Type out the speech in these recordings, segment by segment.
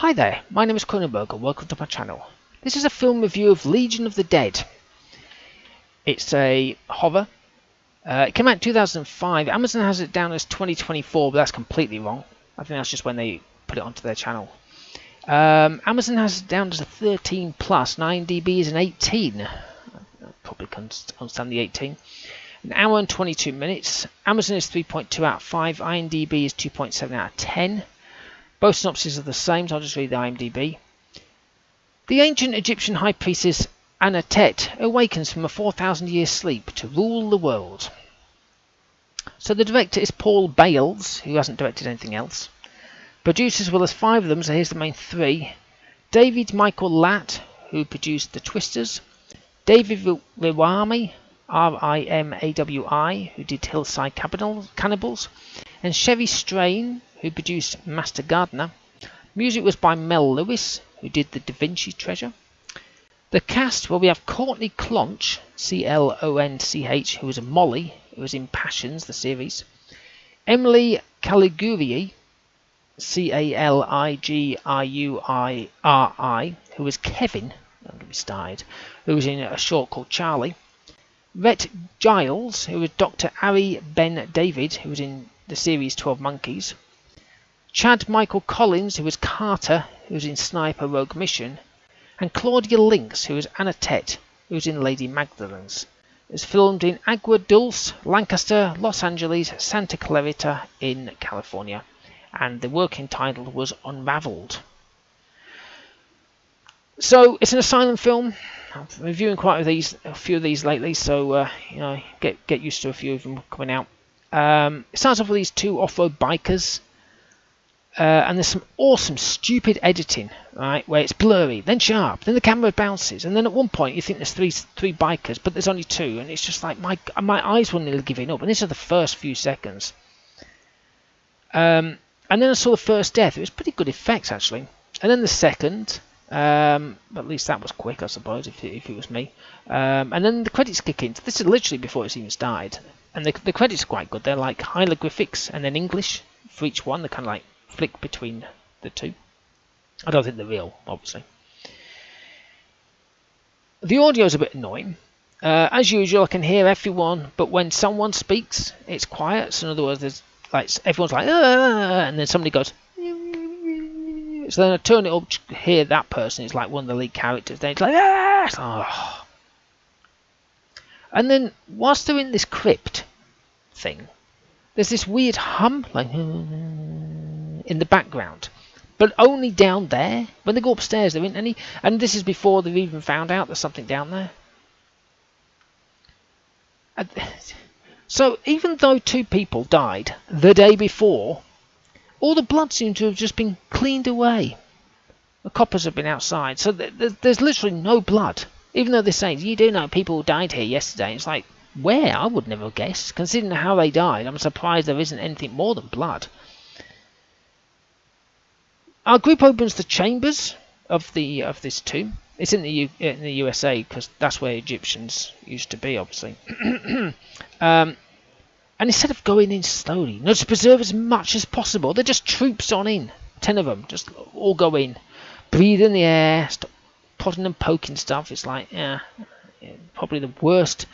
Hi there, my name is Kronenberg and welcome to my channel. This is a film review of Legion of the Dead. It's a horror. It came out in 2005. Amazon has it down as 2024, but that's completely wrong. I think that's just when they put it onto their channel. Amazon has it down as a 13 plus, and IMDb is an 18. I probably can't understand the 18. An hour and 22 minutes. Amazon is 3.2 out of 5. IMDb is 2.7 out of 10. Both synopses are the same, so I'll just read the IMDb. The ancient Egyptian high priestess Anatet awakens from a 4,000-year sleep to rule the world. So the director is Paul Bales, who hasn't directed anything else. Producers, well, there's 5 of them, so here's the main 3. David Michael Latt, who produced The Twisters. David Riwami, R-I-M-A-W-I, who did Hillside Cannibals. And Sherry Strain, who produced Master Gardener. Music was by Mel Lewis, who did The Da Vinci Treasure. The cast, well, we have Courtney Clonch, C-L-O-N-C-H, who was Molly, who was in Passions, the series. Emily Caliguri, C-A-L-I-G-R-U-I-R-I, who was Kevin, don't get me started, who was in a short called Charlie. Rhett Giles, who was Dr. Ari Ben David, who was in the series 12 Monkeys. Chad Michael Collins, who was Carter, who was in Sniper Rogue Mission. And Claudia Lynx, who was Anatet, who was in Lady Magdalene's. It was filmed in Agua Dulce, Lancaster, Los Angeles, Santa Clarita in California. And the working title was Unraveled. So it's an asylum film. I'm reviewing quite a few of these lately, so get used to a few of them coming out. It starts off with these 2 off-road bikers, and there's some awesome stupid editing, right, where it's blurry, then sharp, then the camera bounces, and then at one point you think there's three bikers, but there's only 2, and it's just like my eyes were nearly giving up. And this is the first few seconds. And then I saw the first death. It was pretty good effects actually, and then the second. But at least that was quick, I suppose, if it was me. And then the credits kick in. This is literally before it's even started. And the credits are quite good. They're like hieroglyphics and then English for each one. They kind of like flick between the 2. I don't think they're real, obviously. The audio's a bit annoying. As usual, I can hear everyone, but when someone speaks, it's quiet. So in other words, there's like everyone's like, and then somebody goes. So then I turn it up to hear that person. It's like one of the lead characters. Then it's like, oh. And then whilst they're in this crypt thing, there's this weird hum like in the background, but only down there. When they go upstairs, there isn't any. And this is before they've even found out there's something down there. So even though 2 people died the day before, all the blood seems to have just been cleaned away. The coppers have been outside, so there's literally no blood. Even though they're saying, you do know people died here yesterday. It's like, where? I would never guess. Considering how they died, I'm surprised there isn't anything more than blood. Our group opens the chambers of this tomb. It's in the USA, because that's where Egyptians used to be, obviously. And instead of going in slowly, to preserve as much as possible, they're just troops on in. 10 of them, just all go in. Breathe in the air, stop prodding and poking stuff. It's like, probably the worst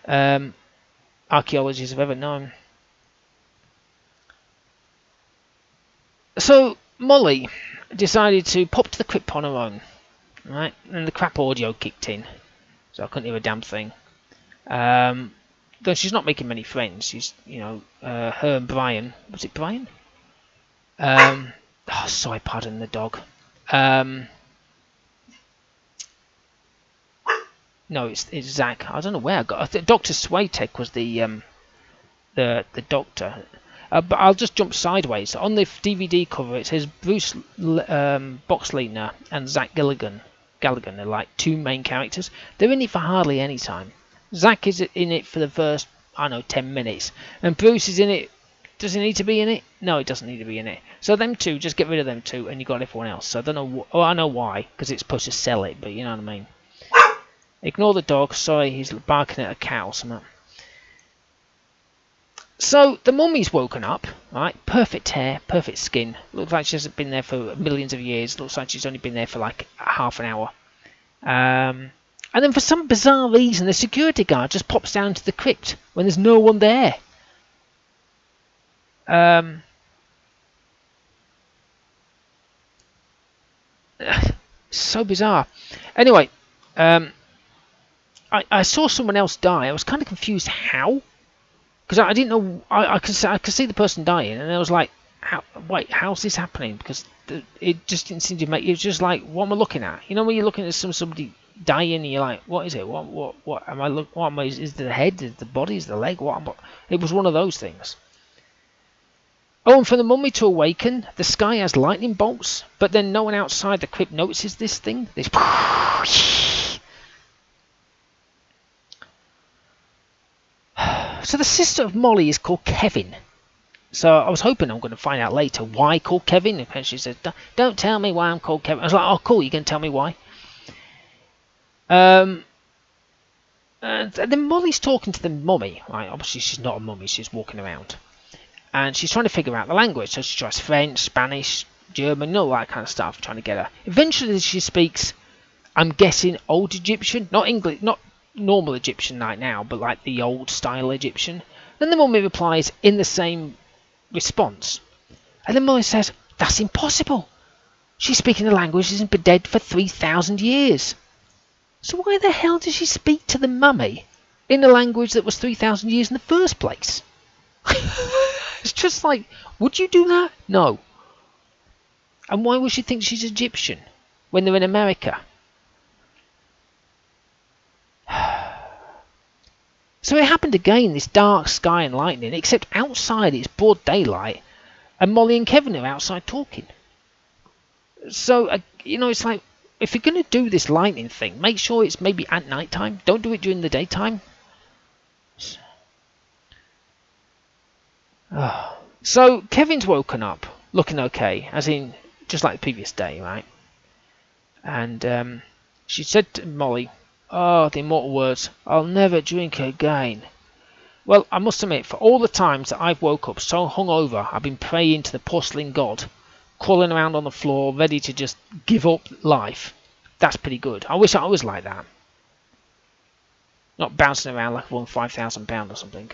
archaeologists I've ever known. So Molly decided to pop to the crypt on her own, right? And the crap audio kicked in, so I couldn't hear a damn thing. Though she's not making many friends. She's, her and Brian. Was it Brian? Sorry, pardon the dog. No, it's Zach. I don't know where I got. Dr. Swatek was the doctor. But I'll just jump sideways. On the DVD cover, it says Bruce Boxleitner and Zach Galligan. They're like 2 main characters. They're in it for hardly any time. Zach is in it for the first, 10 minutes. And Bruce is in it. Does he need to be in it? No, he doesn't need to be in it. So them 2, just get rid of them 2 and you got everyone else. So I don't know. I know why, because it's supposed to sell it, but you know what I mean. Ignore the dog. Sorry, he's barking at a cat or something. So the mummy's woken up, right? Perfect hair, perfect skin. Looks like she hasn't been there for millions of years. Looks like she's only been there for like half an hour. And then for some bizarre reason, the security guard just pops down to the crypt when there's no one there. So bizarre. Anyway, I saw someone else die. I was kind of confused how, because I didn't know. I could see the person dying, and I was like, wait, how's this happening? Because it just didn't seem to make. It was just like, what am I looking at? You know, when you're looking at somebody dying, and you're like, what is it? What am I look? What am I? Is the head? Is the body? Is the leg? What? It was one of those things. Oh, and for the mummy to awaken, the sky has lightning bolts, but then no one outside the crypt notices this thing. This. So the sister of Molly is called Kevin. So I was hoping I'm going to find out later why called Kevin. And she said, "Don't tell me why I'm called Kevin." I was like, "Oh, cool. You can tell me why." And then Molly's talking to the mummy. Right? Obviously, she's not a mummy. She's walking around. And she's trying to figure out the language. So she tries French, Spanish, German, all that kind of stuff, trying to get her. Eventually she speaks, I'm guessing, Old Egyptian. Not English, not normal Egyptian like now, but like the old style Egyptian. Then the mummy replies in the same response. And then Molly says, that's impossible. She's speaking a language that's been dead for 3,000 years. So why the hell did she speak to the mummy in a language that was 3,000 years in the first place? It's just like, would you do that? No. And why would she think she's Egyptian when they're in America? So it happened again, this dark sky and lightning, except outside it's broad daylight and Molly and Kevin are outside talking. So, it's like, if you're going to do this lightning thing, make sure it's maybe at night time. Don't do it during the daytime. So Kevin's woken up, looking okay, as in just like the previous day, right? And she said to Molly, "Oh, the immortal words, I'll never drink again." Well, I must admit, for all the times that I've woke up so hungover, I've been praying to the porcelain god, crawling around on the floor, ready to just give up life. That's pretty good. I wish I was like that. Not bouncing around like I won £5,000 or something.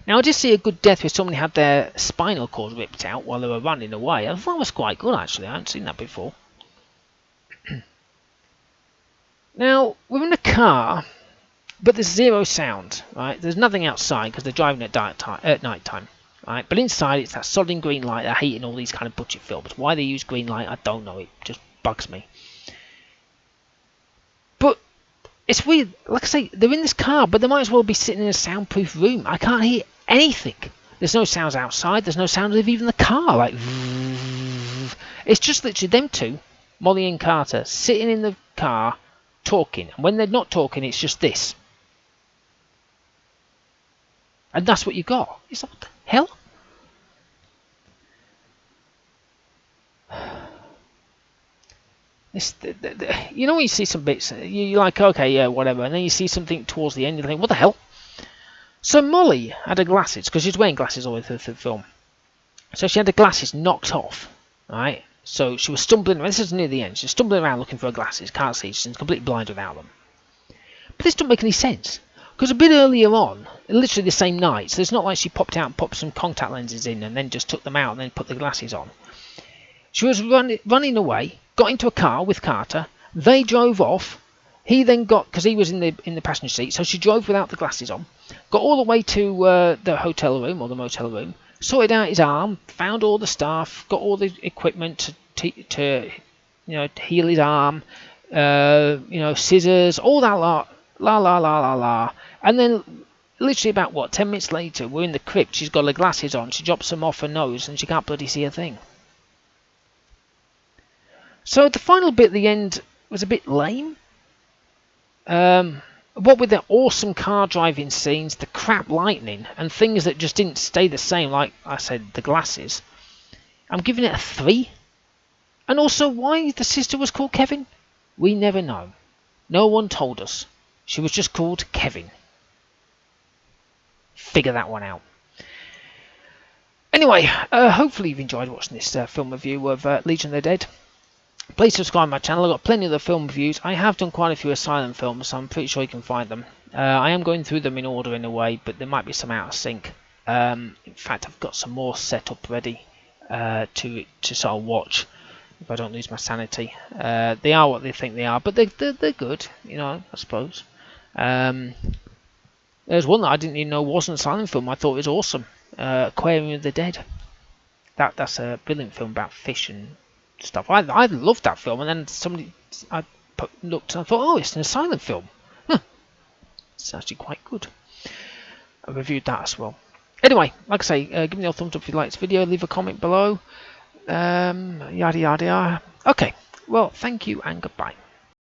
Now, I did see a good death where somebody had their spinal cord ripped out while they were running away. I thought that was quite good, actually. I hadn't seen that before. Now, we're in a car, but there's zero sound, right? There's nothing outside because they're driving at night time, right? But inside, it's that solid green light. I hate in all these kind of budget films. Why they use green light, I don't know. It just bugs me. But it's weird. Like I say, they're in this car, but they might as well be sitting in a soundproof room. I can't hear anything. There's no sounds outside. There's no sounds of even the car. Like, it's just literally them two, Molly and Carter, sitting in the car talking. And when they're not talking, it's just this. And that's what you got. It's like, what the hell? You know when you see some bits, you're like, okay, yeah, whatever. And then you see something towards the end, you think, what the hell? So Molly had her glasses, because she's wearing glasses all the way through the film. So she had her glasses knocked off, right? So she was stumbling, this is near the end, she's stumbling around looking for her glasses, can't see, she's completely blind without them. But this doesn't make any sense, because a bit earlier on, literally the same night, so it's not like she popped out and popped some contact lenses in and then just took them out and then put the glasses on. She was running away, got into a car with Carter, they drove off, he then got, because he was in the passenger seat, so she drove without the glasses on, got all the way to the hotel room, or the motel room, sorted out his arm, found all the stuff, got all the equipment to heal his arm, scissors, all that la. And then, literally about, 10 minutes later, we're in the crypt, she's got her glasses on, she drops them off her nose, and she can't bloody see a thing. So the final bit at the end was a bit lame. What with the awesome car driving scenes, the crap lightning, and things that just didn't stay the same, like I said, the glasses, I'm giving it a 3. And also, why the sister was called Kevin? We never know. No one told us. She was just called Kevin. figure that one out. Anyway, hopefully you've enjoyed watching this film review of Legion of the Dead. Please subscribe to my channel. I've got plenty of other film reviews. I have done quite a few Asylum films, so I'm pretty sure you can find them. I am going through them in order in a way, but there might be some out of sync. In fact, I've got some more set up ready to sort of watch if I don't lose my sanity. They are what they think they are, but they're good, you know, I suppose. There's one that I didn't even know wasn't a silent film. I thought it was awesome. Aquarium of the Dead. That's a brilliant film about fish and stuff. I loved that film, and then looked and I thought, oh, it's an silent film. Huh. It's actually quite good. I reviewed that as well. Anyway, like I say, give me a thumbs up if you like this video. Leave a comment below. Yada yada yada. Okay. Well, thank you and goodbye.